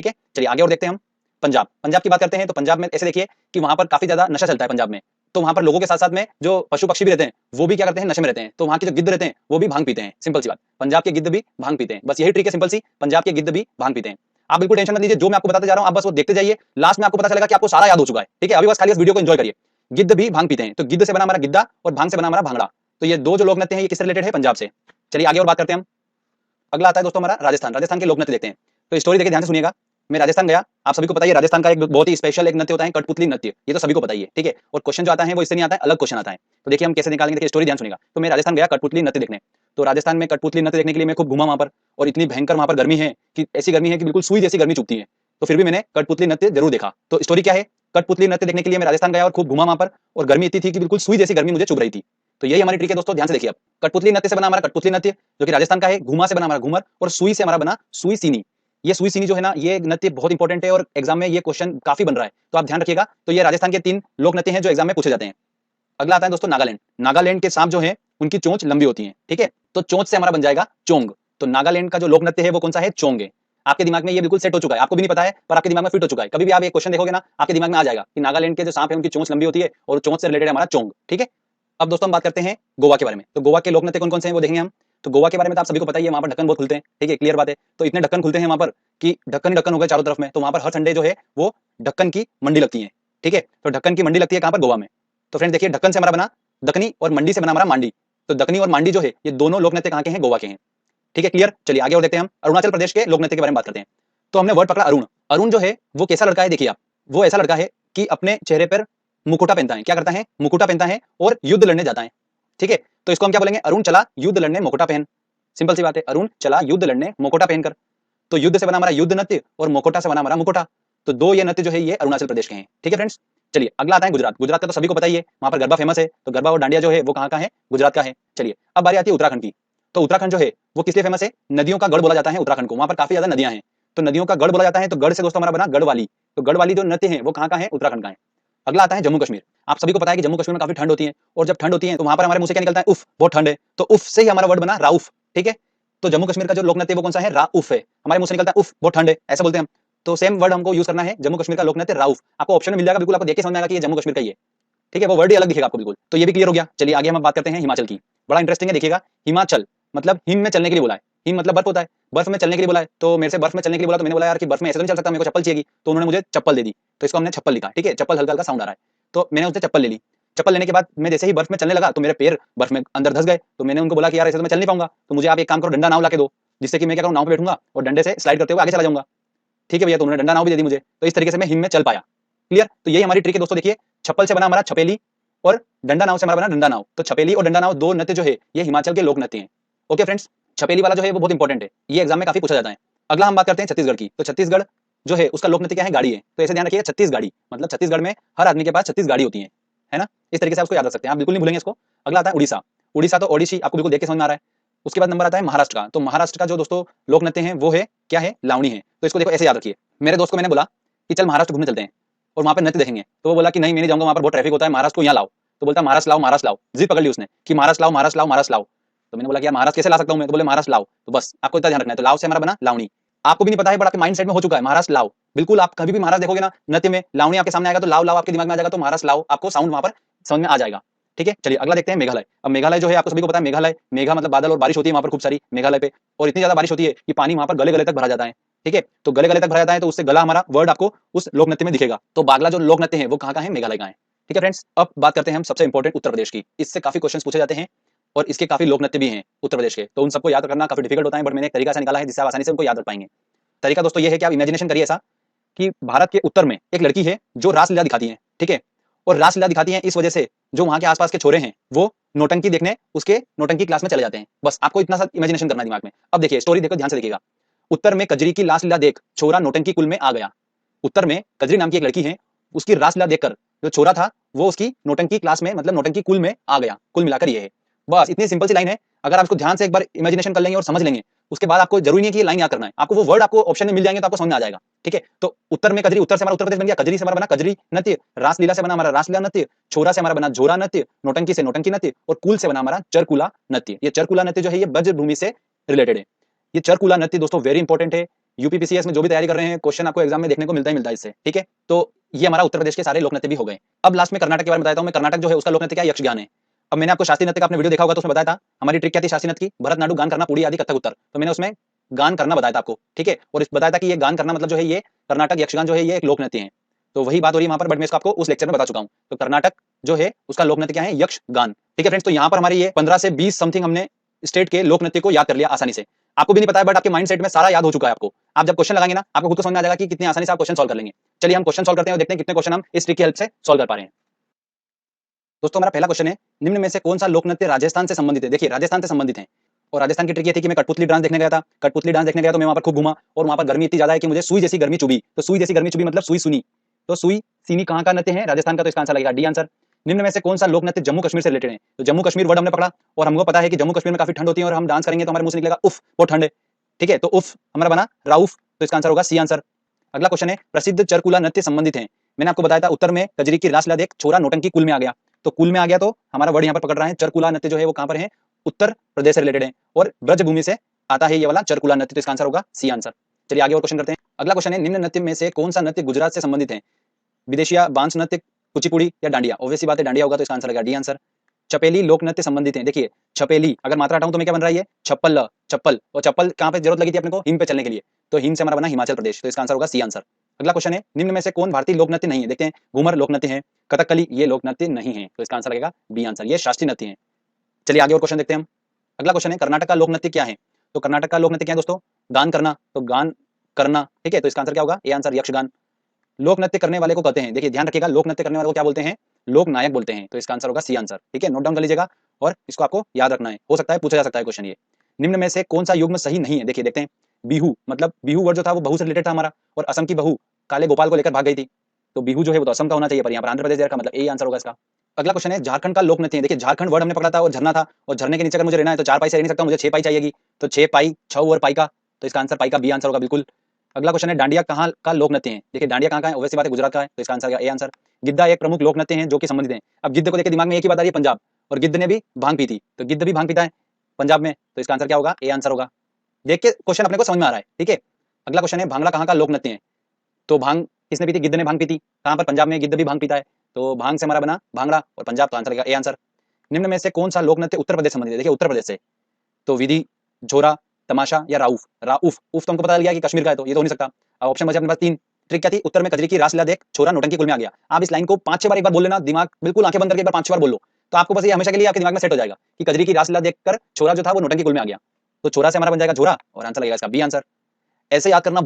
ठीक है, चलिए आगे और देखते हैं हम। पंजाब, पंजाब की बात करते हैं तो पंजाब में ऐसे देखिए कि वहां पर काफी ज्यादा नशा चलता है पंजाब में। तो वहां पर लोगों के साथ साथ में जो पशु पक्षी भी रहते हैं वो भी क्या करते हैं, नशे में रहते हैं। तो वहां के जो गिद्ध रहते हैं वो भी भांग पीते हैं। सिंपल सी बात, पंजाब के गिद्ध भी भांग पीते हैं। बस यही ट्रिक है सिंपल सी, पंजाब के गिद्ध भी भांग पीते हैं। आप बिल्कुल टेंशन मत लीजिए, जो मैं आपको बताते जा रहा हूं आप बस वो देखते जाइए, लास्ट में आपको पता चलेगा कि आपको सारा याद हो चुका है। ठीक है, अभी बस खाली इस वीडियो को एंजॉय करिए। गिद्ध भी भांग पीते हैं, तो गिद्ध से बना हमारा गिद्दा और भांग से बना हमारा भांगड़ा। तो ये दो जो लोक नृत्य हैं ये किससे रिलेटेड है, पंजाब से। चलिए आगे और बात करते हैं हम। अगला आता है दोस्तों हमारा राजस्थान, राजस्थान के लोक नृत्य देखते हैं। तो स्टोरी देखिए ध्यान से सुनिएगा। मैं राजस्थान गया, आप सभी को पता है राजस्थान का एक बहुत ही स्पेशल एक नृत्य होता है कठपुतली नृत्य, ये तो सभी को पता ही है। ठीक है, और क्वेश्चन जो आता है वो इससे नहीं आता है, अलग क्वेश्चन आता है। तो देखिए हम कैसे निकालेंगे, देखिए स्टोरी ध्यान सुनिएगा। तो मैं राजस्थान गया कठपुतली नृत्य देखने। तो राजस्थान में कठपुतली नृत्य देखने के लिए मैं खूब घूमा वहां पर, और इतनी भयंकर वहां पर गर्मी है कि ऐसी गर्मी है कि बिल्कुल सुई जैसी गर्मी चुभती है। तो फिर भी मैंने कठपुतली नृत्य जरूर देखा। तो स्टोरी क्या है, कठपुतली नृत्य देखने के लिए मैं राजस्थान गया और खूब घूमा वहां पर, और गर्मी इतनी थी कि बिल्कुल सुई जैसी गर्मी मुझे चुभ रही थी। तो यही हमारी ट्रिक है दोस्तों, ध्यान से देखिए। अब कठपुतली नृत्य से बना हमारा कठपुतली नृत्य जो कि राजस्थान का है, घूमा से बना हमारा घूमर, और सुई से हमारा बना सुई सीनी। ये सुई सीनी जो है ना, ये नृत्य बहुत इंपॉर्टेंट है और एग्जाम में ये क्वेश्चन काफी बन रहा है, तो आप ध्यान रखिएगा। तो ये राजस्थान के 3 लोक नृत्य हैं जो एग्जाम में पूछे जाते हैं। अगला आता है दोस्तों नागालैंड, नागालैंड के सांप जो है उनकी चोंच लंबी होती है। ठीक है, तो चोंच से हमारा बन जाएगा चोंग। तो नागालैंड का जो लोक नृत्य है वो कौन सा है, चोंग है। आपके दिमाग में ये बिल्कुल सेट हो चुका है, आपको भी नहीं पता है पर आपके दिमाग में फिट हो चुका है। कभी भी आप ये क्वेश्चन देखोगे ना, आपके दिमाग में आ जाएगा कि नागालैंड के जो सांप है उनकी चोंच लंबी होती है और चोंच से रिलेटेड हमारा चोंग। ठीक है, अब दोस्तों हम बात करते हैं गोवा के बारे में। तो गोवा के लोक नृत्य कौन कौन से हैं वो देखेंगे हम। तो गोवा के बारे में तो आप सभी को पता ही है, वहां पर ढक्कन बहुत खुलते हैं। ठीक है, क्लियर बात है। तो इतने ढक्कन खुलते हैं वहां पर कि ढक्कन ही ढक्कन हो गए चारों तरफ में। तो वहां पर हर संडे जो है वो ढक्कन की मंडी लगती है। ठीक है, तो ढक्कन की मंडी लगती है कहां पर, गोवा में। तो फ्रेंड देखिए, ढक्कन से हमारा बना दखनी और मंडी से बना हमारा मांडी। तो दखनी और मांडी जो है ये दोनों लोक नृत्य कहां के हैं, गोवा के हैं। ठीक है, क्लियर। चलिए आगे और देखते हैं हम। अरुणाचल प्रदेश के लोक नृत्य के बारे में बात करते हैं। तो हमने वर्ड पकड़ा अरुण। अरुण जो है वो कैसा लड़का है, देखिए आप, वो ऐसा लड़का है कि अपने चेहरे पर मुकुटा पहनता है। क्या करता है, मुकुटा पहनता है और युद्ध लड़ने जाता है। ठीक है, तो इसको हम क्या बोलेंगे, अरुण चला युद्ध लड़ने मुकुटा पहन। सिंपल सी बात है, अरुण चला युद्ध लड़ने मुकुटा पहनकर। तो युद्ध से बना हमारा युद्ध नृत्य और मुकुटा से बना हमारा मुकुटा। तो दो ये नृत्य जो है ये अरुणाचल प्रदेश के हैं। ठीक है फ्रेंड्स, चलिए अगला आता है गुजरात। गुजरात का तो सभी को पता ही है, वहां पर गरबा फेमस है। तो गरबा और डांडिया जो है वो कहां का है, गुजरात का है। चलिए अब बारी आती है उत्तराखंड की। तो उत्तराखंड जो है वो किस लिए फेमस है, नदियों का गढ़ बोला जाता है उत्तराखंड को। वहां पर काफी ज्यादा नदियां हैं, तो नदियों का गढ़ बोला जाता है। तो गढ़ से दोस्तों हमारा बना गढ़वाली। तो गढ़वाली जो नृत्य है वो कहां का है, उत्तराखंड का है। अगला आता है जम्मू कश्मीर। आप सभी को पता है कि जम्मू कश्मीर में काफी ठंड होती है, और जब ठंड होती है तो वहां पर हमारे मुंह से क्या निकलता है, उफ, बहुत ठंड है। तो उफ से ही हमारा वर्ड बना राउफ। ठीक है, तो जम्मू कश्मीर का जो लोक नृत्य वो कौन सा है, राउफ है। हमारे मुंह से निकलता है उफ, बहुत ठंड है, ऐसा बोलते हैं हम। तो सेम वर्ड हमको यूज करना है, जम्मू कश्मीर का लोक नृत्य राउफ। आपको ऑप्शन में मिल जाएगा, बिल्कुल आपको देख के समझ में आएगा कि ये जम्मू कश्मीर का ही है। ठीक है, वो वर्ड ही अलग दिखेगा आपको बिल्कुल। तो ये भी क्लियर हो गया। चलिए आगे हम बात करते हैं हिमाचल की। बड़ा इंटरेस्टिंग है, देखिएगा। हिमाचल मतलब हिम में चलने के लिए बोला है। हिम मतलब बर्फ होता है, बर्फ में चलने के लिए बोला है। तो मेरे से बर्फ में चलने के लिए बोला, तो मैंने बोला यार कि बर्फ में ऐसे तो नहीं चल सकता, मेरे को चप्पल चाहिए। तो उन्होंने मुझे चप्पल दे दी, तो इसको हमने चप्पल लिखा। ठीक है, चप्पल हल्का हल्का साउंड आ रहा है, तो मैंने उससे चप्पल ले ली। चप्पल लेने के बाद मैं जैसे ही बर्फ में चलने लगा तो मेरे पैर बर्फ में अंदर धस गए। तो मैंने उनको बोला कि यार ऐसे तो मैं चल नहीं पाऊंगा, तो मुझे आप एक काम करो, डंडा नाव ला के दो, जिससे कि मैं क्या करूँ, नाव पे बैठूंगा और डंडे से स्लाइड करते हुए आगे चला जाऊंगा। ठीक है भैया, तो उन्होंने डंडा नाव भी दे दी मुझे। तो इस तरीके से मैं हिम में चल पाया। क्लियर। तो यही हमारी ट्रिक है दोस्तों। देखिए, चप्पल से बना हमारा छपेली और डंडा नाव से हमारा बना डंडा नाव। तो छपेली और डंडा नाव दो नृत्य जो है ये हिमाचल के लोक नृत्य हैं। ओके फ्रेंड्स, छपेली वाला जो है वो बहुत इंपॉर्टेंट है, ये एग्जाम में काफी पूछा जाता है। अगला हम बात करते हैं छत्तीसगढ़ की। तो छत्तीसगढ़ जो है उसका लोक नृत्य क्या है, गाड़ी है। तो ऐसे ध्यान रखिए, छत्तीस गाड़ी मतलब छत्तीसगढ़ में हर आदमी के पास 36 गाड़ी होती है ना। इस तरीके से आप उसको याद रख सकते हैं, आप बिल्कुल नहीं भूलेंगे इसको। अगला आता है उड़ीसा। उड़ीसा तो ओडिसी आपको बिल्कुल देख के समझ में आ रहा है। उसके बाद नंबर आता है महाराष्ट्र का। तो महाराष्ट्र का जो दोस्तों लोक नृत्य है वो है क्या है, लावणी है। तो इसको देखो ऐसे याद रखिए। मेरे दोस्त को मैंने बोला कि चल महाराष्ट्र घूमने चलते हैं और वहां पर नृत्य देखेंगे। तो वो बोला कि नहीं मैं नहीं जाऊंगा, वहां पर बहुत ट्रैफिक होता है, महाराष्ट्र को यहाँ लाओ। तो बोलता महाराष्ट्र लाओ, महाराष्ट्र लाओ। जिद पकड़ ली उसने कि महाराष्ट्र लाओ, महाराष्ट्र लाओ, महाराष्ट्र लाओ। तो मैंने बोला कि यार महाराष्ट्र कैसे ला सकता हूं मैं, तो बोले महाराष्ट्र लाओ। तो बस आपको इतना ध्यान रखना है। तो लाओ से हमारा बना लावणी। आपको भी नहीं पता है बट आपके माइंड सेट में हो चुका है महाराष्ट्र लाओ। बिल्कुल, आप कभी भी महाराष्ट्र देखोगे ना नृत्य में, लावणी आपके सामने आएगा तो लाओ लाओ आपके दिमाग में आ जाएगा। तो महाराष्ट्र लाओ आपको साउंड वहां पर समझ में आ जाएगा। ठीक है, चलिए अगला देखते हैं मेघालय। अब मेघालय जो है आपको सभी को पता है, मेघालय मेघा मतलब बादल और बारिश होती है वहां पर खूब सारी मेघालय पे। और इतनी ज्यादा बारिश होती है कि पानी वहां पर गले गले तक भरा जाता है। ठीक है, तो गले गले तक भरा जाता है, तो उससे गला हमारा वर्ड आपको उस लोक नृत्य में दिखेगा। तो बागला जो लोक नृत्य है वो कहां का है, मेघालय का है। ठीक है फ्रेंड्स, अब बात करते हैं हम सबसे इंपॉर्टेंट उत्तर प्रदेश की। इससे काफी क्वेश्चन पूछे जाते हैं और इसके काफी लोक नृत्य भी हैं उत्तर प्रदेश के। तो उन सबको याद करना काफी डिफिकल्ट होता है, बट मैंने एक तरीका से निकाला है जिससे आप आसानी से उनको याद रख पाएंगे। तरीका दोस्तों ये है कि आप इमेजिनेशन करिए ऐसा कि भारत के उत्तर में एक लड़की है जो रासलीला दिखाती है। ठीक है, और रासलीला दिखाती है इस वजह से जो वहां के आसपास के छोरे हैं वो नौटंकी देखने उसके नौटंकी क्लास में चले जाते हैं। बस आपको इतना सा इमेजिनेशन करना दिमाग में। अब देखिए स्टोरी देखो, ध्यान से देखिएगा। उत्तर में कजरी की रासलीला देख छोरा नौटंकी कुल में आ गया। उत्तर में कजरी नाम की एक लड़की है, उसकी रासलीला देखकर जो छोरा था वो उसकी नौटंकी क्लास में मतलब नौटंकी कुल में आ गया। कुल मिलाकर ये है, बस इतनी सिंपल सी लाइन है। अगर आप इसको ध्यान से एक बार इमेजिनेशन कर लेंगे और समझ लेंगे, उसके बाद आपको जरूरी नहीं है कि ये लाइन याद करना है, आपको वो वर्ड आपको ऑप्शन में मिल जाएंगे तो आपको समझ में आ जाएगा। ठीक है, तो उत्तर में कजरी, उत्तर से हमारा उत्तर प्रदेश बन गया। कजरी से हमारा बना कजरी नृत्य, रासलीला से बना हमारा रासलीला नृत्य, छोरा से हमारा बना झोरा नृत्य, नौटंकी से नौटंकी नृत्य, और कुल से बना हमारा चरकुला नृत्य। ये चरकुला नृत्य जो है ये ब्रज भूमि से रिलेटेड है। ये चरकुला नृत्य दोस्तों वेरी इंपॉर्टेंट है। यूपीपीसीएस में जो भी तैयारी कर रहे हैं, क्वेश्चन आपको एग्जाम में देखने को मिलता ही मिलता है इससे, ठीक है। तो ये हमारा उत्तर प्रदेश के सारे लोक नृत्य भी हो गए। अब लास्ट में कर्नाटक के बारे में बताता हूं मैं। कर्नाटक जो है उसका लोक नृत्य क्या है? यक्षगान है। अब मैंने आपको शास्त्रीय नृत्य का आपने वीडियो देखा होगा, तो उसमें बताया था हमारी ट्रिक क्या थी शास्त्रीय नृत्य की? भरतनाट्यम, गान करना, पुड़ी आदि, कथक उत्तर। तो मैंने उसमें गान करना बताया था आपको, ठीक है। और बताया था कि ये गान करना मतलब जो है ये कर्नाटक यक्षगान जो है ये एक लोक नृत्य है। तो वही बात हो रही है वहां पर, बट मैं इसको आपको उस लेक्चर में बता चुका हूं। तो कर्नाटक जो है उसका लोक नृत्य क्या है? यक्षगान, ठीक है फ्रेंड्स। तो यहाँ पर हमारी ये 15 से 20 समथिंग हमने स्टेट के लोक नृत्य को याद कर लिया आसानी से। आपको भी नहीं पता है, बट आपके माइंड सेट में सारा याद हो चुका है आपको। आप जब क्वेश्चन लगाएंगे ना, आपको खुद को समझ में आ जाएगा कि कितनी आसानी से आप क्वेश्चन सॉल्व कर लेंगे। चलिए हम क्वेश्चन सॉल्व करते हैं और देखते हैं कितने क्वेश्चन हम इस ट्रिक की हेल्प से सॉल्व कर पा रहे हैं। दोस्तों हमारा पहला क्वेश्चन है, निम्न में से कौन सा लोक नृत्य राजस्थान से संबंधित है? देखिए राजस्थान से संबंधित है। और राजस्थान की ट्रिक ये थी कि मैं कठपुतली डांस देखने गया था। कठपुतली डांस देखने गया तो मैं वहां पर खूब घूमा, और वहां पर गर्मी इतनी ज्यादा है कि मुझे सुई जैसी गर्मी चुभी। तो सुई जैसी गर्मी चुभी मतलब सुई सुनी। तो सुई सीनी कहाँ का नृत्य है? राजस्थान का। तो इसका आंसर लगेगा डी आंसर। निम्न में से कौन सा लोक नृत्य जम्मू कश्मीर से रिलेटेड है? तो जम्मू कश्मीर वर्ड हमने पकड़ा, और हमको पता है कि जम्मू कश्मीर में काफी ठंड होती है, और हम डांस करेंगे तो हमारे मुंह से निकलेगा उफ बहुत ठंड है, ठीक है। तो उफ हमारा बना राउफ। तो इसका आंसर होगा सी आंसर। अगला क्वेश्चन है, प्रसिद्ध चरकुला नृत्य संबंधित है। मैंने आपको बताया था उत्तर में कजरी की रासलीला देख छोरा नौटंकी कुल में आ गया। तो कुल में आ गया तो हमारा वर्ड यहाँ पर पकड़ रहा है चरकुला नृत्य जो है वो कहां पर है? उत्तर प्रदेश से रिलेटेड है, और ब्रजभूमि से आता है ये वाला चरकुला नृत्य। तो इसका आंसर होगा सी आंसर। चलिए आगे और क्वेश्चन करते हैं। अगला क्वेश्चन है, निम्न नृत्य में से कौन सा नृत्य गुजरात से संबंधित है? विदेशिया, बांस नृत्य, कुचिपुड़ी या डांडिया? ऑब्वियस सी बात है डांडिया होगा। तो इसका आंसर लगेगा डी आंसर। चपेली लोक नृत्य संबंधित है। देखिए छपेली अगर मात्रा हटाऊं तो मैं क्या बन रहा है? ये छप्पल, चप्पल। और चप्पल कहां पे जरूरत लगी थी अपने को? हिम पे चलने के लिए। तो हिम से हमारा बना हिमाचल प्रदेश। तो इसका आंसर होगा सी आंसर। अगला क्वेश्चन है, निम्न में से कौन भारतीय लोक नृत्य नहीं है? देखते हैं, घूमर लोक नृत्य है, कथकली ये लोक नृत्य नहीं है। तो इसका आंसर लगेगा बी आंसर, ये शास्त्रीय नृत्य है। चलिए आगे और क्वेश्चन देखते हैं हम। अगला क्वेश्चन है, कर्नाटक का लोक नृत्य क्या है? तो कर्नाटक का लोक नृत्य क्या है दोस्तों? गान करना। तो गान करना, ठीक है। तो इसका आंसर क्या होगा? A answer, Yakshagana. लोक नृत्य करने वाले को कहते हैं, देखिए ध्यान रखिएगा, लोक नृत्य करने वाले को क्या बोलते हैं? लोक नायक बोलते हैं। तो इसका आंसर होगा सी आंसर, ठीक है। नोट डाउन कर लीजिएगा और इसको आपको याद रखना है, हो सकता है पूछा जा सकता है क्वेश्चन ये। निम्न में से कौन सा युग्म सही नहीं है? देखिए देखते हैं। बिहू मतलब बिहू वर्ड जो था वो बहू से रिलेटेड था हमारा, और असम की बहू काले गोपाल को लेकर भाग गई थी। तो बिहू जो है वो तो असम का होना चाहिए, पर यहाँ पर आंध्र प्रदेश का, मतलब ए आंसर होगा इसका। अगला क्वेश्चन है, झारखंड का लोक नृत्य है। देखिए झारखंड वर्ड हमने पकड़ा था और झरना था, और झरने के नीचे अगर मुझे रहना है तो 4 पाई से रह नहीं सकता, मुझे 6 पाई चाहिएगी। तो 6 पाई, छऊ और पाई का। तो इसका आंसर पाई का बी आंसर होगा बिल्कुल। अगला क्वेश्चन है, डांडिया कहाँ का लोक नृत्य है? देखिए डांडिया कहाँ का है? ऑब्वियस सी बात है गुजरात का है। तो इसका आंसर ए आंसर। गिद्दा एक प्रमुख लोक नृत्य है जो कि संबंधित है। अब गिद्ध को लेकर दिमाग में एक ही बात आ रही है, पंजाब, और गिद्ध ने भी भांग पी थी। तो गिद्ध भी भांग पीता है पंजाब में। तो इसका आंसर क्या होगा? ए आंसर होगा। देख के क्वेश्चन अपने को समझ में आ रहा है, ठीक है। अगला क्वेश्चन है, भांगड़ा कहाँ का लोक नृत्य है? तो भांग किसने पी थी? गिद्ध ने भांग पी थी। कहां पर? पंजाब में। गिद्ध भी भांग पीता है, तो भांग से हमारा बना भांगड़ा, और पंजाब। तो आंसर लगेगा ए आंसर। निम्न में से कौन सा लोक नृत्य उत्तर प्रदेश संबंधित है? देखिए उत्तर प्रदेश से। तो विधि, झोरा, तमाशा या राउफ? राउफ, उफ तो हमको पता लग गया कि कश्मीर का है, तो ये तो हो नहीं सकता। अब ऑप्शन बचे अपने पास 3। ट्रिक क्या थी? उत्तर में कजरी की रासलीला देख छोरा नौटंकी कुल में आ गया। आप इस लाइन को 5-6 बार एक बार बोल लेना, दिमाग बिल्कुल आंखें बंद करके एक बार 5-6 बार बोल लो, तो आपको बस ये हमेशा के लिए आपके दिमाग में सेट हो जाएगा कि कजरी की रासलीला देखकर छोरा जो था वो नौटंकी कुल में आ गया। तो छोरा से हमारा बन जाएगा झोरा, और आंसर लगेगा इसका बी आंसर। ऐसे याद करना